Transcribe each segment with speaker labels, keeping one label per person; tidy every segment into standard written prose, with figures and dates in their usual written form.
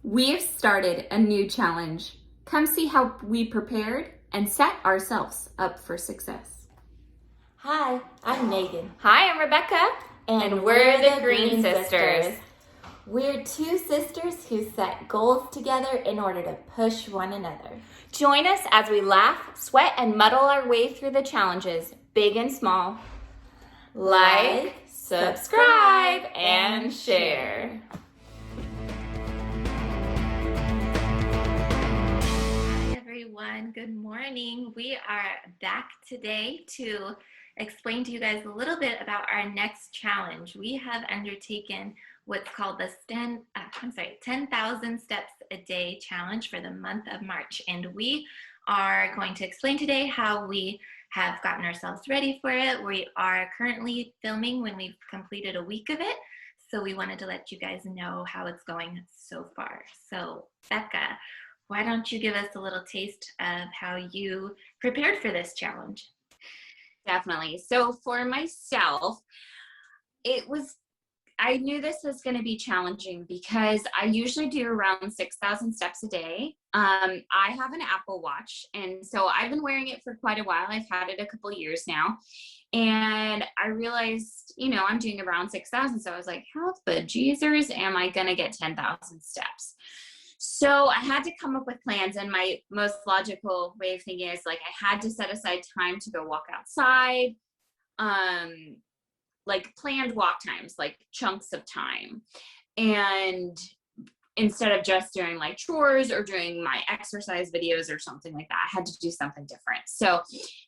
Speaker 1: We've started a new challenge. Come see how we prepared and set ourselves up for success.
Speaker 2: Hi, I'm Megan.
Speaker 3: Hi, I'm Rebecca, and we're the Green Sisters.
Speaker 2: We're two sisters who set goals together in order to push one another.
Speaker 3: Join us as we laugh, sweat, and muddle our way through the challenges, big and small. Like, subscribe, and share.
Speaker 4: Hi everyone, good morning. We are back today to explain to you guys a little bit about our next challenge. We have undertaken what's called the 10,000 steps a day challenge for the month of March. And we are going to explain today how we have gotten ourselves ready for it. We are currently filming when we've completed a week of it. So we wanted to let you guys know how it's going so far. So Becca, why don't you give us a little taste of how you prepared for this challenge?
Speaker 3: Definitely. So for myself, I knew this was going to be challenging because I usually do around 6,000 steps a day. I have an Apple Watch, and so I've been wearing it for quite a while. I've had it a couple years now, and I realized, I'm doing around 6,000. So I was like, how the Jeezers am I going to get 10,000 steps? So I had to come up with plans, and my most logical way of thinking is like I had to set aside time to go walk outside, like planned walk times, like chunks of time. And instead of just doing like chores or doing my exercise videos or something like that, I had to do something different. So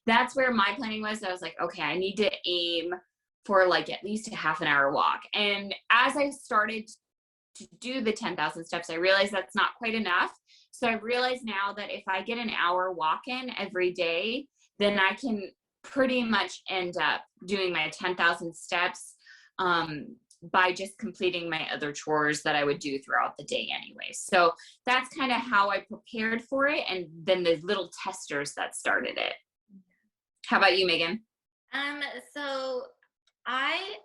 Speaker 3: that's where my planning was. I was like, okay, I need to aim for like at least a half an hour walk. And as I started to do the 10,000 steps, I realized that's not quite enough. So I realized now that if I get an hour walk in every day, then I can pretty much end up doing my 10,000 steps by just completing my other chores that I would do throughout the day anyway. So that's kind of how I prepared for it. And then the little testers that started it. How about you, Megan?
Speaker 4: So I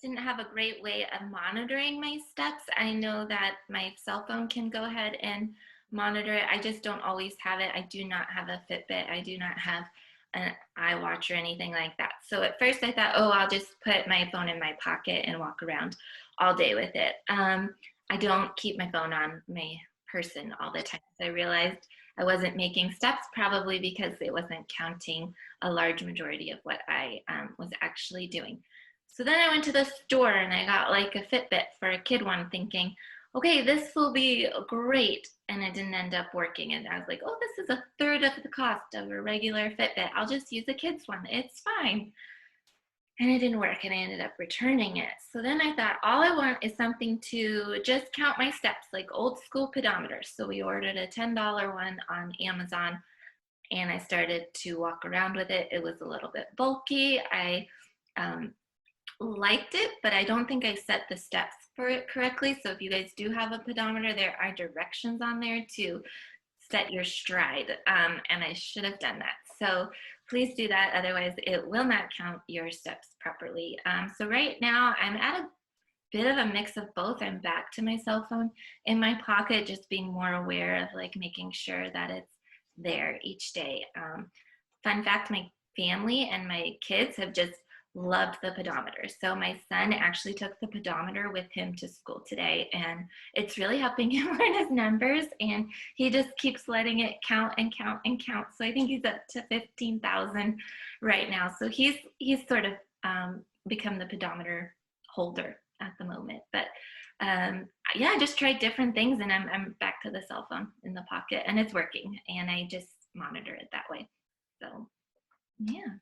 Speaker 4: didn't have a great way of monitoring my steps. I know that my cell phone can go ahead and monitor it. I just don't always have it. I do not have a Fitbit. I do not have an iWatch or anything like that. So at first I thought, I'll just put my phone in my pocket and walk around all day with it. I don't keep my phone on my person all the time. So I realized I wasn't making steps, probably because it wasn't counting a large majority of what I was actually doing. So then I went to the store and I got like a Fitbit for a kid one, thinking, okay, this will be great. And it didn't end up working. And I was like, this is a third of the cost of a regular Fitbit. I'll just use a kid's one. It's fine. And it didn't work, and I ended up returning it. So then I thought, all I want is something to just count my steps, like old school pedometers. So we ordered a $10 one on Amazon, and I started to walk around with it. It was a little bit bulky. I liked it, but I don't think I set the steps for it correctly. So if you guys do have a pedometer, there are directions on there to set your stride, and I should have done that. So please do that, otherwise it will not count your steps properly. So right now I'm at a bit of a mix of both. I'm back to my cell phone in my pocket, just being more aware of like making sure that it's there each day. Fun fact, my family and my kids have just loved the pedometer. So my son actually took the pedometer with him to school today, and it's really helping him learn his numbers, and he just keeps letting it count and count and count. So I think he's up to 15,000 right now. So he's sort of become the pedometer holder at the moment. But yeah, I just tried different things, and I'm back to the cell phone in the pocket, and it's working, and I just monitor it that way. So yeah.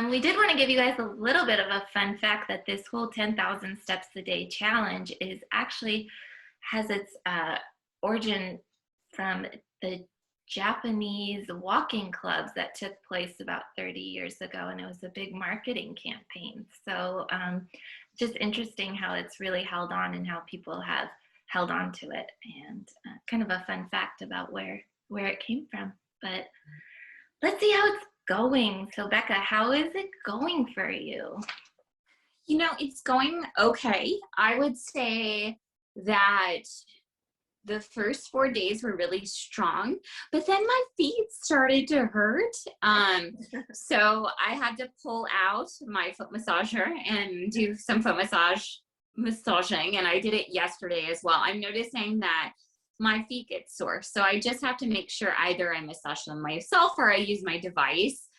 Speaker 4: We did want to give you guys a little bit of a fun fact that this whole 10,000 steps a day challenge has its origin from the Japanese walking clubs that took place about 30 years ago, and it was a big marketing campaign. So just interesting how it's really held on and how people have held on to it, and kind of a fun fact about where it came from. But let's see how it's going. So Becca, how is it going for you?
Speaker 3: It's going okay. I would say that the first 4 days were really strong, but then my feet started to hurt. So I had to pull out my foot massager and do some foot massaging. And I did it yesterday as well. I'm noticing that my feet get sore. So I just have to make sure either I massage them myself or I use my device.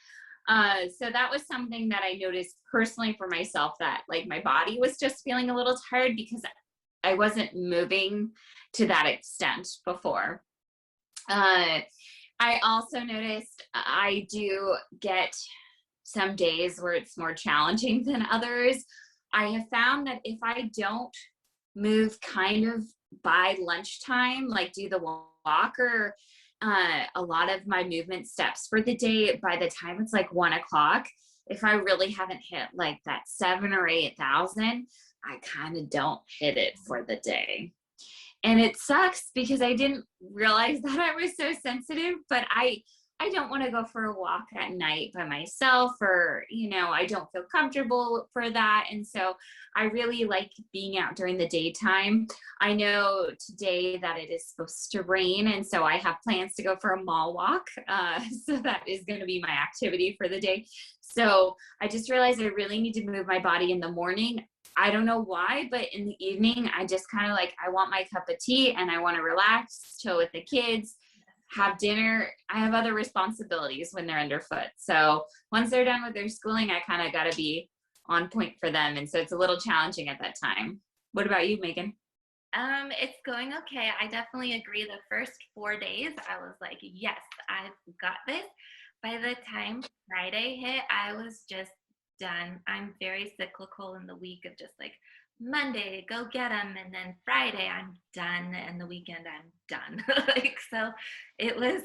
Speaker 3: So that was something that I noticed personally for myself, that like my body was just feeling a little tired because I wasn't moving to that extent before. I also noticed I do get some days where it's more challenging than others. I have found that if I don't move kind of by lunchtime, like do the walk or a lot of my movement steps for the day, by the time it's like 1 o'clock, if I really haven't hit like that 7 or 8,000, I kind of don't hit it for the day. And it sucks because I didn't realize that I was so sensitive, but I don't want to go for a walk at night by myself, or, you know, I don't feel comfortable for that. And so I really like being out during the daytime. I know today that it is supposed to rain, and so I have plans to go for a mall walk. So that is going to be my activity for the day. So I just realized I really need to move my body in the morning. I don't know why, but in the evening, I just kind of like, I want my cup of tea and I want to relax, chill with the kids, have dinner. I have other responsibilities when they're underfoot. So once they're done with their schooling, I kind of got to be on point for them. And so it's a little challenging at that time. What about you, Megan?
Speaker 4: It's going okay. I definitely agree. The first 4 days, I was like, yes, I've got this. By the time Friday hit, I was just done. I'm very cyclical in the week of just like Monday, go get them, and then Friday I'm done, and the weekend I'm done. Like, so it was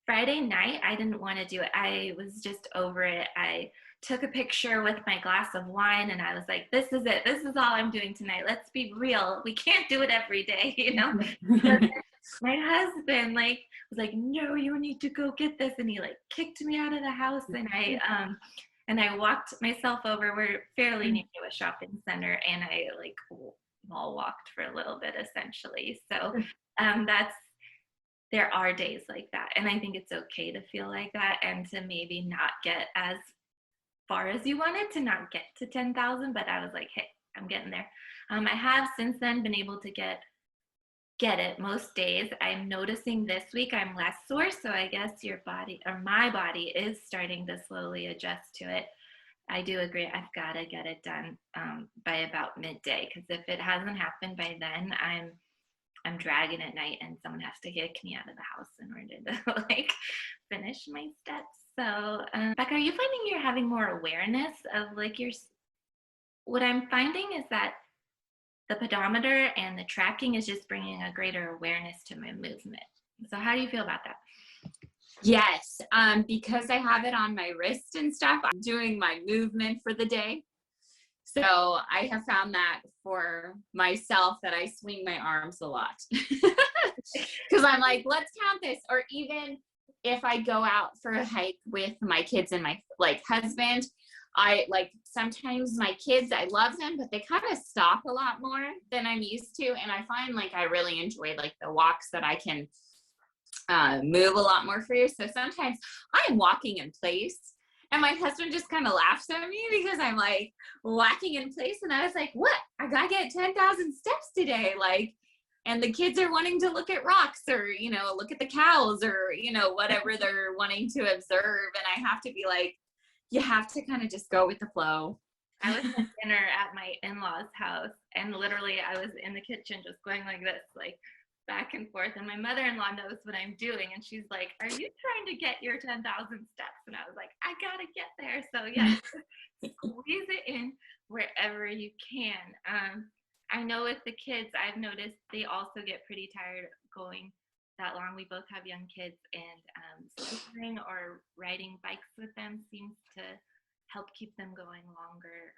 Speaker 4: Friday night, I didn't want to do it. I was just over it. I took a picture with my glass of wine and I was like, this is it. This is all I'm doing tonight. Let's be real. We can't do it every day, you know? My husband like was like, no, you need to go get this. And he like kicked me out of the house, and I walked myself over. We're fairly near to a shopping center, and I like mall walked for a little bit essentially. So there are days like that, and I think it's okay to feel like that and to maybe not get as far as you wanted, to not get to 10,000, but I was like, hey, I'm getting there. I have since then been able to get it most days. I'm noticing this week I'm less sore, so I guess your body or my body is starting to slowly adjust to it. I do agree. I've got to get it done by about midday, because if it hasn't happened by then, I'm dragging at night, and someone has to kick me out of the house in order to like finish my steps. So, Becca, are you finding you're having more awareness of like what I'm finding is that the pedometer and the tracking is just bringing a greater awareness to my movement. So how do you feel about that?
Speaker 3: Yes, because I have it on my wrist and stuff, I'm doing my movement for the day. So I have found that for myself that I swing my arms a lot. Because I'm like, let's count this. Or even if I go out for a hike with my kids and my like husband, I like sometimes my kids, I love them, but they kind of stop a lot more than I'm used to. And I find like I really enjoy like the walks that I can move a lot more free. So sometimes I'm walking in place and my husband just kind of laughs at me because I'm like walking in place. And I was like, what? I gotta get 10,000 steps today. Like, and the kids are wanting to look at rocks or, you know, look at the cows or, you know, whatever they're wanting to observe. And I have to be like, you have to kind of just go with the flow.
Speaker 4: I was at dinner at my in-laws' house, and literally I was in the kitchen just going like this, like back and forth. And my mother-in-law knows what I'm doing, and she's like, are you trying to get your 10,000 steps? And I was like, I gotta get there. So yeah, squeeze it in wherever you can. I know with the kids, I've noticed they also get pretty tired going that long. We both have young kids, and scootering or riding bikes with them seems to help keep them going longer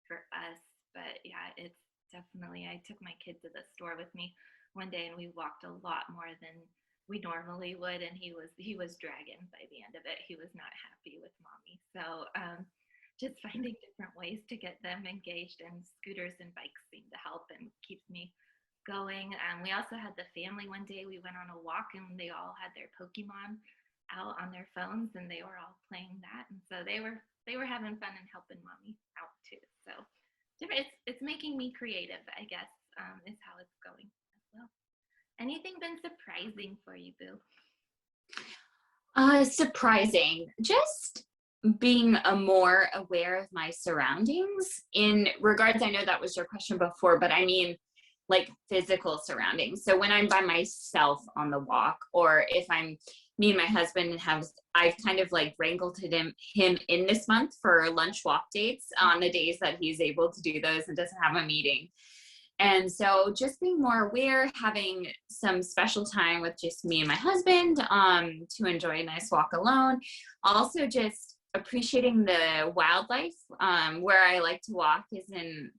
Speaker 4: for us. But yeah, it's definitely, I took my kid to the store with me one day, and we walked a lot more than we normally would, and he was dragging by the end of it. He was not happy with mommy. So just finding different ways to get them engaged, and scooters and bikes seem to help and keeps me going. We also had the family one day. We went on a walk and they all had their Pokemon out on their phones and they were all playing that. And so they were having fun and helping mommy out too. So it's making me creative, I guess, is how it's going as well. Anything been surprising for you, Boo?
Speaker 3: Surprising. Just being more aware of my surroundings in regards, I know that was your question before, but I mean like physical surroundings. So when I'm by myself on the walk, or if me and my husband I've kind of like wrangled him in this month for lunch walk dates on the days that he's able to do those and doesn't have a meeting. And so just being more aware, having some special time with just me and my husband to enjoy a nice walk alone. Also just appreciating the wildlife. Where I like to walk is in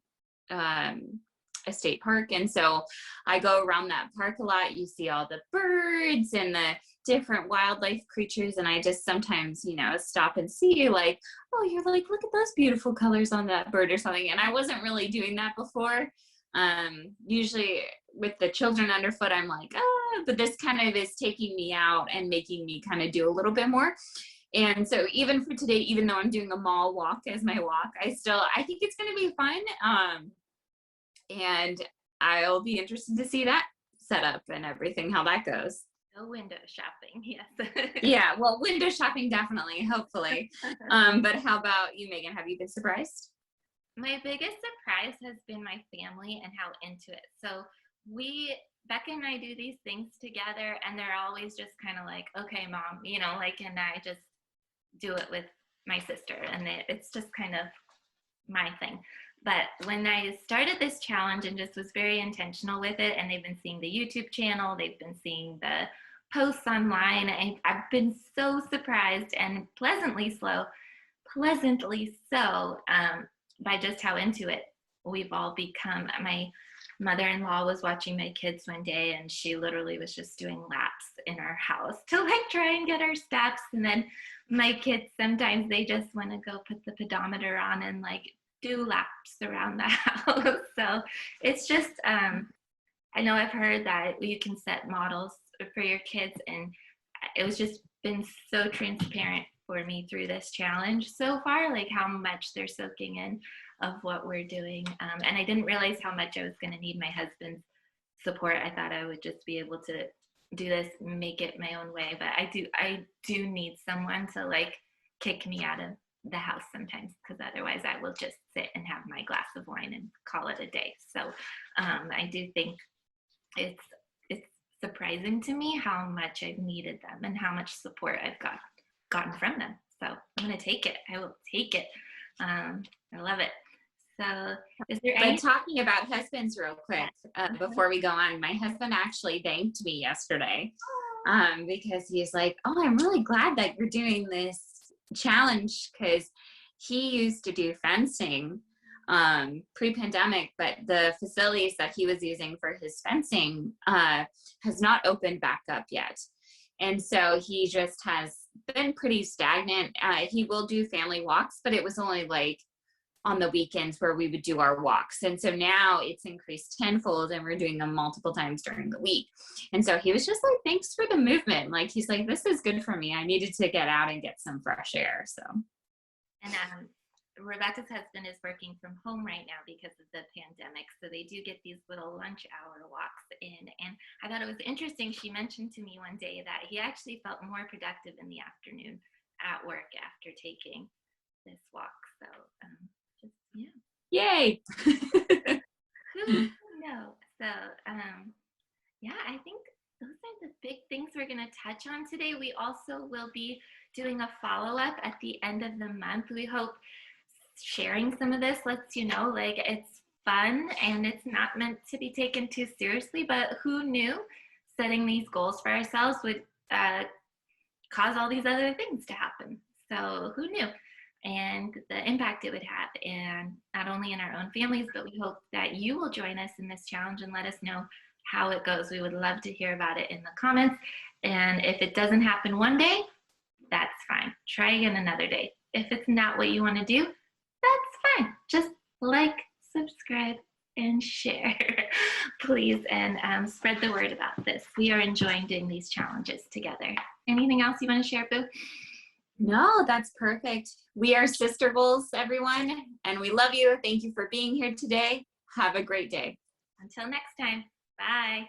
Speaker 3: a state park. And so I go around that park a lot. You see all the birds and the different wildlife creatures. And I just sometimes, stop and see like, oh, you're like, look at those beautiful colors on that bird or something. And I wasn't really doing that before. Usually with the children underfoot, I'm like, but this kind of is taking me out and making me kind of do a little bit more. And so even for today, even though I'm doing a mall walk as my walk, I think it's going to be fun. And I'll be interested to see that setup and everything, how that goes.
Speaker 4: No window shopping, yes.
Speaker 3: Yeah, well, window shopping, definitely, hopefully. But how about you, Megan? Have you been surprised?
Speaker 4: My biggest surprise has been my family and how into it. So Becca and I do these things together and they're always just kind of like, okay, mom, and I just do it with my sister and it's just kind of my thing. But when I started this challenge and just was very intentional with it, and they've been seeing the YouTube channel, they've been seeing the posts online, I've been so surprised and pleasantly so by just how into it we've all become. My mother-in-law was watching my kids one day and she literally was just doing laps in our house to like try and get our steps. And then my kids, sometimes they just want to go put the pedometer on and like do laps around the house. So it's just, I know I've heard that you can set models for your kids, and it was just been so transparent for me through this challenge so far, like how much they're soaking in of what we're doing. And I didn't realize how much I was going to need my husband's support. I thought I would just be able to do this, make it my own way, but I do need someone to like kick me out of the house sometimes, because otherwise I will just sit and have my glass of wine and call it a day. So I do think it's surprising to me how much I've needed them and how much support I've gotten from them. So I'm going to take it. I will take it. I love it. So is there any...
Speaker 3: But talking about husbands real quick, before we go on, my husband actually thanked me yesterday because he's like, oh, I'm really glad that you're doing this challenge, because he used to do fencing pre-pandemic, but the facilities that he was using for his fencing has not opened back up yet. And so he just has been pretty stagnant. He will do family walks, but it was only like on the weekends where we would do our walks. And so now it's increased tenfold and we're doing them multiple times during the week. And so he was just like, thanks for the movement. Like, he's like, this is good for me. I needed to get out and get some fresh air. So.
Speaker 4: And Rebecca's husband is working from home right now because of the pandemic. So they do get these little lunch hour walks in. And I thought it was interesting. She mentioned to me one day that he actually felt more productive in the afternoon at work after taking this walk. So just, yeah.
Speaker 3: Yay.
Speaker 4: No. So yeah, I think those are the big things we're going to touch on today. We also will be doing a follow-up at the end of the month. We hope sharing some of this lets you know, like, it's fun and it's not meant to be taken too seriously, but who knew setting these goals for ourselves would cause all these other things to happen. So who knew? And the impact it would have, and not only in our own families, but we hope that you will join us in this challenge and let us know how it goes. We would love to hear about it in the comments. And if it doesn't happen one day, that's fine. Try again another day. If it's not what you want to do, that's fine. Just like, subscribe, and share, please, and spread the word about this. We are enjoying doing these challenges together. Anything else you want to share, Boo?
Speaker 3: No, that's perfect. We are Sister Goals, everyone, and we love you. Thank you for being here today. Have a great day.
Speaker 4: Until next time, bye.